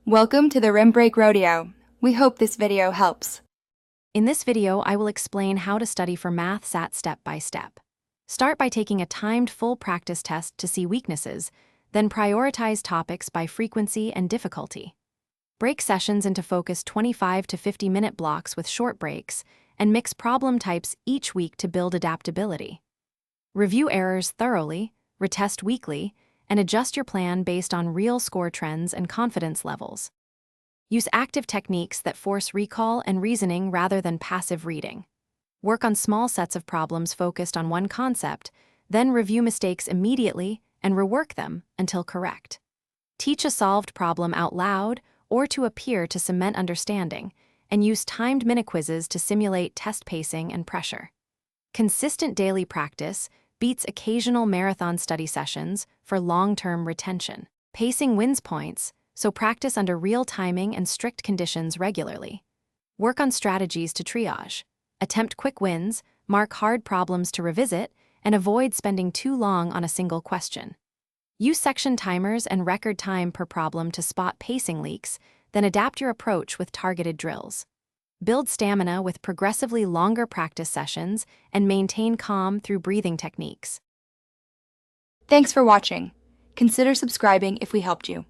Welcome to the Rim Break Rodeo. We hope this video helps. In this video, I will explain how to study for Math SAT step by step. Start by taking a timed full practice test to see weaknesses, then prioritize topics by frequency and difficulty. Break sessions into focused 25 to 50-minute blocks with short breaks, and mix problem types each week to build adaptability. Review errors thoroughly, retest weekly, and adjust your plan based on real score trends and confidence levels. Use active techniques that force recall and reasoning rather than passive reading. Work on small sets of problems focused on one concept, then review mistakes immediately and rework them until correct. Teach a solved problem out loud or to appear to cement understanding, and use timed mini-quizzes to simulate test pacing and pressure. Consistent daily practice beats occasional marathon study sessions for long-term retention. Pacing wins points, so practice under real timing and strict conditions regularly. Work on strategies to triage. Attempt quick wins, mark hard problems to revisit, and avoid spending too long on a single question. Use section timers and record time per problem to spot pacing leaks, then adapt your approach with targeted drills. Build stamina with progressively longer practice sessions and maintain calm through breathing techniques. Thanks for watching. Consider subscribing if we helped you.